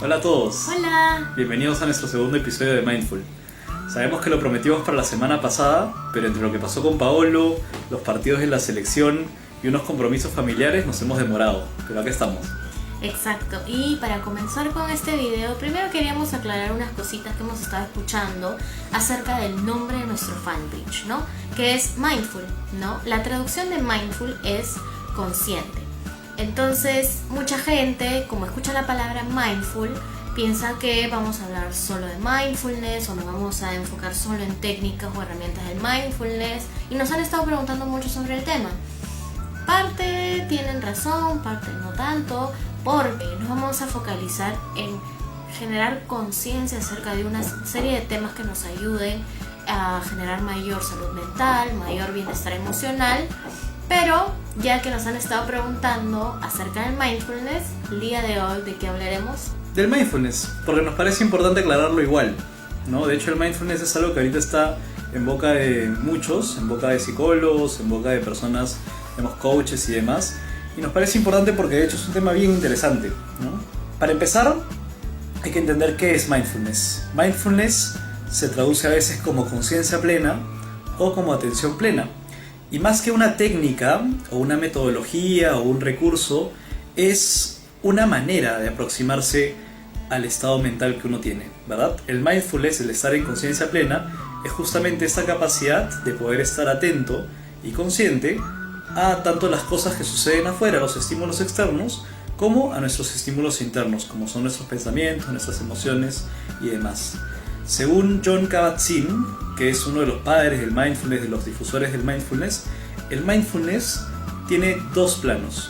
Hola a todos. Hola. Bienvenidos a nuestro segundo episodio de Mindful. Sabemos que lo prometimos para la semana pasada, pero entre lo que pasó con Paolo, los partidos de la selección y unos compromisos familiares nos hemos demorado, pero acá estamos. Exacto, y para comenzar con este video, primero queríamos aclarar unas cositas que hemos estado escuchando acerca del nombre de nuestro fanpage, ¿no? Que es Mindful, ¿no? La traducción de Mindful es consciente. Entonces, mucha gente, como escucha la palabra Mindful, piensa que vamos a hablar solo de mindfulness o nos vamos a enfocar solo en técnicas o herramientas del mindfulness, y nos han estado preguntando mucho sobre el tema. Parte tienen razón, parte no tanto, porque nos vamos a focalizar en generar conciencia acerca de una serie de temas que nos ayuden a generar mayor salud mental, mayor bienestar emocional. Pero ya que nos han estado preguntando acerca del mindfulness, el día de hoy, ¿de qué hablaremos? Del mindfulness, porque nos parece importante aclararlo igual, ¿no? De hecho, el mindfulness es algo que ahorita está en boca de muchos, en boca de psicólogos, en boca de personas, digamos, coaches y demás. Y nos parece importante porque de hecho es un tema bien interesante, ¿no? Para empezar, hay que entender qué es mindfulness. Mindfulness se traduce a veces como conciencia plena o como atención plena. Y más que una técnica o una metodología o un recurso, es una manera de aproximarse al estado mental que uno tiene, ¿verdad? El mindfulness, el estar en conciencia plena, es justamente esta capacidad de poder estar atento y consciente a tanto las cosas que suceden afuera, los estímulos externos, como a nuestros estímulos internos, como son nuestros pensamientos, nuestras emociones y demás. Según Jon Kabat-Zinn, que es uno de los padres del mindfulness, de los difusores del mindfulness, el mindfulness tiene dos planos.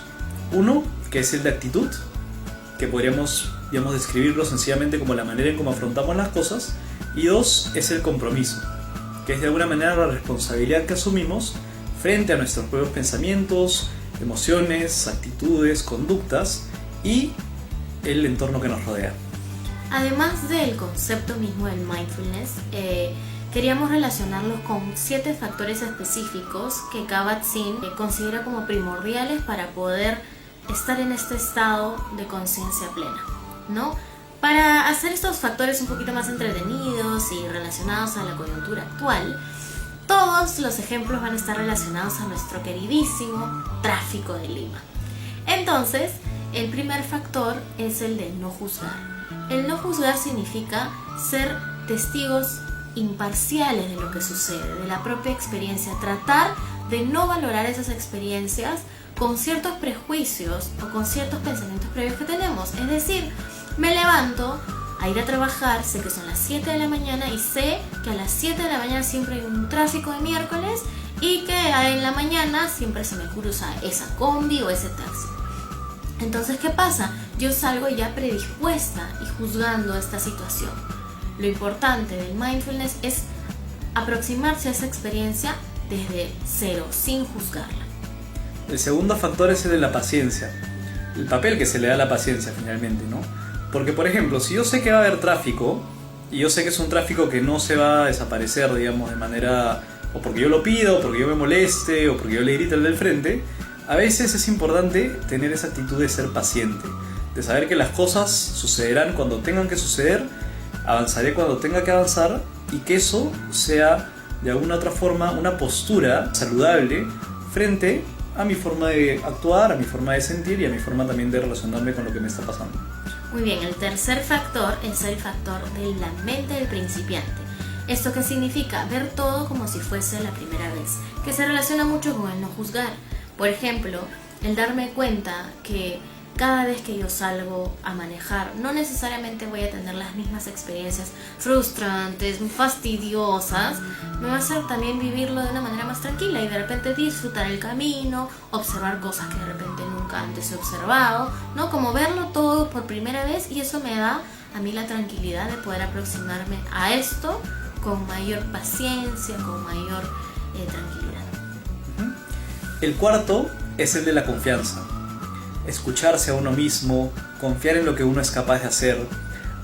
Uno, que es el de actitud, que podríamos, digamos, describirlo sencillamente como la manera en cómo afrontamos las cosas. Y dos, es el compromiso, que es de alguna manera la responsabilidad que asumimos frente a nuestros propios pensamientos, emociones, actitudes, conductas y el entorno que nos rodea. Además del concepto mismo del mindfulness, queríamos relacionarlos con 7 factores específicos que Kabat-Zinn considera como primordiales para poder estar en este estado de conciencia plena, ¿no? Para hacer estos factores un poquito más entretenidos y relacionados a la coyuntura actual, todos los ejemplos van a estar relacionados a nuestro queridísimo tráfico de Lima. Entonces, el primer factor es el de no juzgar. El no juzgar significa ser testigos imparciales de lo que sucede, de la propia experiencia, tratar de no valorar esas experiencias con ciertos prejuicios o con ciertos pensamientos previos que tenemos. Es decir, me levanto a ir a trabajar, sé que son las 7 de la mañana y sé que a las 7 de la mañana siempre hay un tráfico de miércoles y que en la mañana siempre se me cruza esa combi o ese taxi. Entonces, ¿qué pasa? Yo salgo ya predispuesta y juzgando esta situación. Lo importante del mindfulness es aproximarse a esa experiencia desde cero, sin juzgarla. El segundo factor es el de la paciencia, el papel que se le da a la paciencia finalmente, ¿no? Porque, por ejemplo, si yo sé que va a haber tráfico, y yo sé que es un tráfico que no se va a desaparecer, digamos, de manera, o porque yo lo pido, o porque yo me moleste, o porque yo le grite al del frente, a veces es importante tener esa actitud de ser paciente, de saber que las cosas sucederán cuando tengan que suceder, avanzaré cuando tenga que avanzar, y que eso sea, de alguna otra forma, una postura saludable frente a mi forma de actuar, a mi forma de sentir y a mi forma también de relacionarme con lo que me está pasando. Muy bien, el tercer factor es el factor de la mente del principiante. ¿Esto qué significa? Ver todo como si fuese la primera vez, que se relaciona mucho con el no juzgar. Por ejemplo, el darme cuenta que cada vez que yo salgo a manejar, no necesariamente voy a tener las mismas experiencias frustrantes, fastidiosas, me va a hacer también vivirlo de una manera más tranquila y de repente disfrutar el camino, observar cosas que de repente nunca antes he observado, ¿no? Como verlo todo por primera vez, y eso me da a mí la tranquilidad de poder aproximarme a esto con mayor paciencia, con mayor tranquilidad. El cuarto es el de la confianza. Escucharse a uno mismo, confiar en lo que uno es capaz de hacer.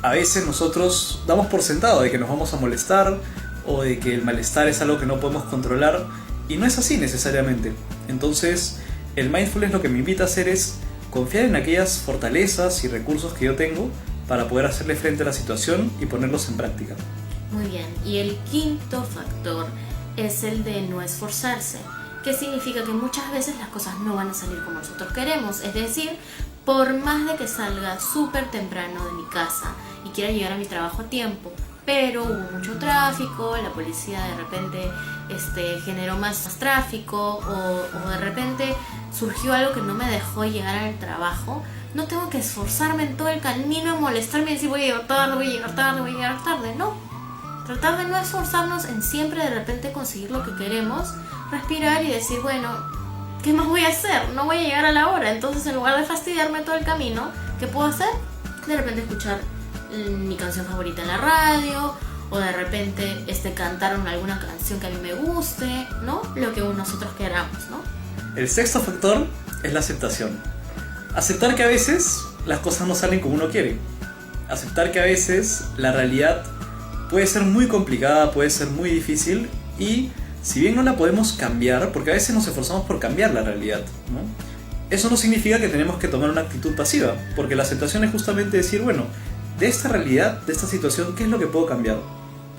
A veces nosotros damos por sentado de que nos vamos a molestar o de que el malestar es algo que no podemos controlar, y no es así necesariamente. Entonces, el mindfulness lo que me invita a hacer es confiar en aquellas fortalezas y recursos que yo tengo para poder hacerle frente a la situación y ponerlos en práctica. Muy bien, y el quinto factor es el de no esforzarse, que significa que muchas veces las cosas no van a salir como nosotros queremos. Es decir, por más de que salga súper temprano de mi casa y quiera llegar a mi trabajo a tiempo, pero hubo mucho tráfico, la policía de repente generó más tráfico o de repente surgió algo que no me dejó llegar al trabajo, no tengo que esforzarme en todo el camino a molestarme y decir voy a llegar tarde, voy a llegar tarde, voy a llegar tarde. No, tratar de no esforzarnos en siempre de repente conseguir lo que queremos, respirar y decir, bueno, ¿qué más voy a hacer? No voy a llegar a la hora. Entonces, en lugar de fastidiarme todo el camino, ¿qué puedo hacer? De repente escuchar mi canción favorita en la radio, o de repente cantar alguna canción que a mí me guste, ¿no? Lo que nosotros queramos, ¿no? El sexto factor es la aceptación. Aceptar que a veces las cosas no salen como uno quiere. Aceptar que a veces la realidad puede ser muy complicada, puede ser muy difícil, y si bien no la podemos cambiar, porque a veces nos esforzamos por cambiar la realidad, ¿no? Eso no significa que tenemos que tomar una actitud pasiva, porque la aceptación es justamente decir, bueno, de esta realidad, de esta situación, ¿qué es lo que puedo cambiar?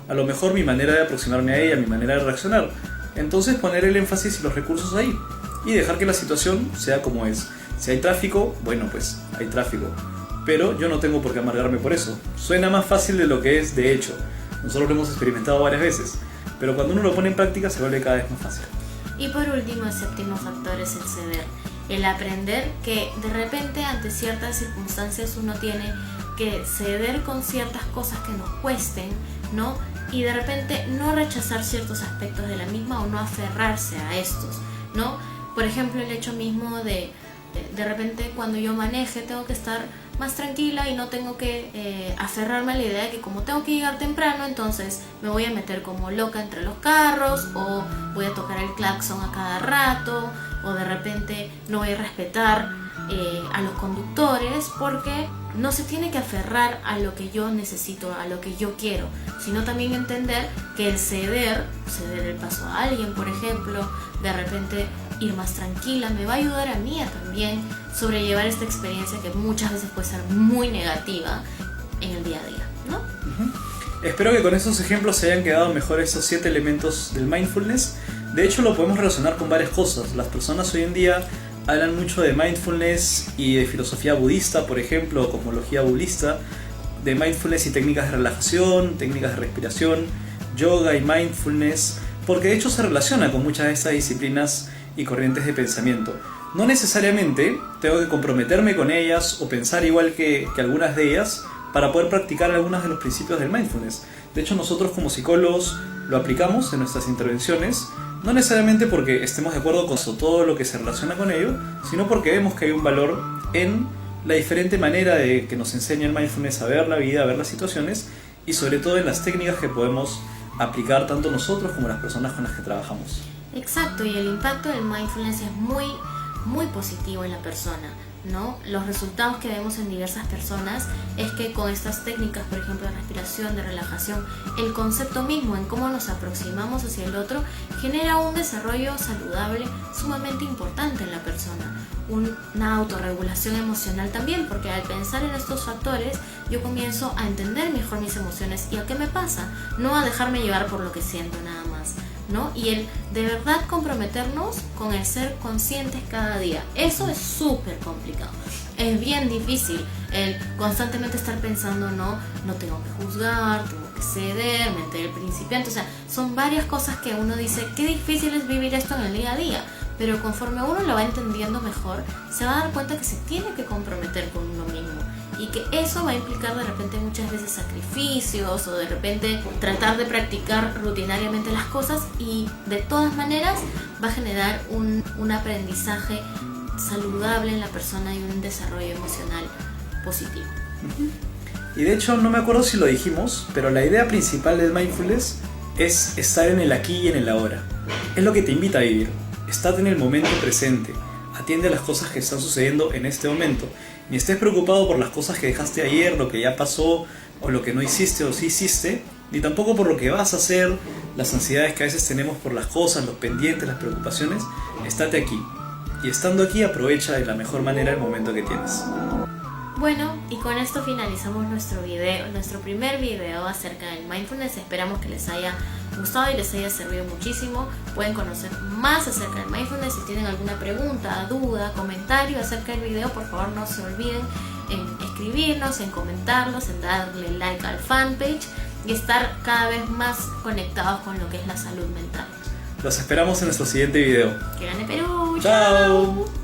A lo mejor mi manera de aproximarme a ella, mi manera de reaccionar. Entonces poner el énfasis y los recursos ahí y dejar que la situación sea como es. Si hay tráfico, bueno, pues hay tráfico, pero yo no tengo por qué amargarme por eso. Suena más fácil de lo que es de hecho. Nosotros lo hemos experimentado varias veces, pero cuando uno lo pone en práctica se vuelve cada vez más fácil. Y por último, el séptimo factor es el ceder. El aprender que de repente ante ciertas circunstancias uno tiene que ceder con ciertas cosas que nos cuesten, ¿no? Y de repente no rechazar ciertos aspectos de la misma o no aferrarse a estos, ¿no? Por ejemplo, el hecho mismo de repente cuando yo maneje tengo que estar más tranquila y no tengo que aferrarme a la idea de que como tengo que llegar temprano, entonces me voy a meter como loca entre los carros, o voy a tocar el claxon a cada rato, o de repente no voy a respetar a los conductores, porque no se tiene que aferrar a lo que yo necesito, a lo que yo quiero, sino también entender que el ceder el paso a alguien, por ejemplo, de repente ir más tranquila, me va a ayudar a mí a también sobrellevar esta experiencia que muchas veces puede ser muy negativa en el día a día, ¿no? Espero que con esos ejemplos se hayan quedado mejor esos 7 elementos del mindfulness. De hecho, lo podemos relacionar con varias cosas. Las personas hoy en día hablan mucho de mindfulness y de filosofía budista, por ejemplo, o cosmología budista, de mindfulness y técnicas de relajación, técnicas de respiración, yoga y mindfulness, porque de hecho se relaciona con muchas de estas disciplinas y corrientes de pensamiento. No necesariamente tengo que comprometerme con ellas o pensar igual que algunas de ellas para poder practicar algunos de los principios del mindfulness. De hecho, nosotros como psicólogos lo aplicamos en nuestras intervenciones, no necesariamente porque estemos de acuerdo con todo lo que se relaciona con ello, sino porque vemos que hay un valor en la diferente manera de que nos enseña el mindfulness a ver la vida, a ver las situaciones, y sobre todo en las técnicas que podemos aplicar tanto nosotros como las personas con las que trabajamos. Exacto, y el impacto del mindfulness es muy positivo en la persona, ¿no? Los resultados que vemos en diversas personas es que con estas técnicas, por ejemplo, de respiración, de relajación, el concepto mismo en cómo nos aproximamos hacia el otro genera un desarrollo saludable sumamente importante en la persona, una autorregulación emocional también, porque al pensar en estos factores yo comienzo a entender mejor mis emociones y a qué me pasa, no a dejarme llevar por lo que siento nada más, ¿no? Y el de verdad comprometernos con el ser conscientes cada día. Eso es súper complicado. Es bien difícil el constantemente estar pensando, no tengo que juzgar, tengo que ceder, mente del principiante. O sea, son varias cosas que uno dice, qué difícil es vivir esto en el día a día. Pero conforme uno lo va entendiendo mejor, se va a dar cuenta que se tiene que comprometer con uno mismo. Y que eso va a implicar de repente muchas veces sacrificios, o de repente tratar de practicar rutinariamente las cosas, y de todas maneras va a generar un aprendizaje saludable en la persona y un desarrollo emocional positivo. Y de hecho, no me acuerdo si lo dijimos, pero la idea principal del mindfulness es estar en el aquí y en el ahora. Es lo que te invita a vivir. Estate en el momento presente. Atiende a las cosas que están sucediendo en este momento. Ni estés preocupado por las cosas que dejaste ayer, lo que ya pasó, o lo que no hiciste o sí hiciste, ni tampoco por lo que vas a hacer, las ansiedades que a veces tenemos por las cosas, los pendientes, las preocupaciones. Estate aquí. Y estando aquí, aprovecha de la mejor manera el momento que tienes. Bueno, y con esto finalizamos nuestro primer video acerca del mindfulness. Esperamos que les haya gustado y les haya servido muchísimo. Pueden conocer más acerca del mindfulness. Si tienen alguna pregunta, duda, comentario acerca del video, por favor no se olviden en escribirnos, en comentarlos, en darle like al fanpage y estar cada vez más conectados con lo que es la salud mental. Los esperamos en nuestro siguiente video. Que gane Perú. ¡Chao!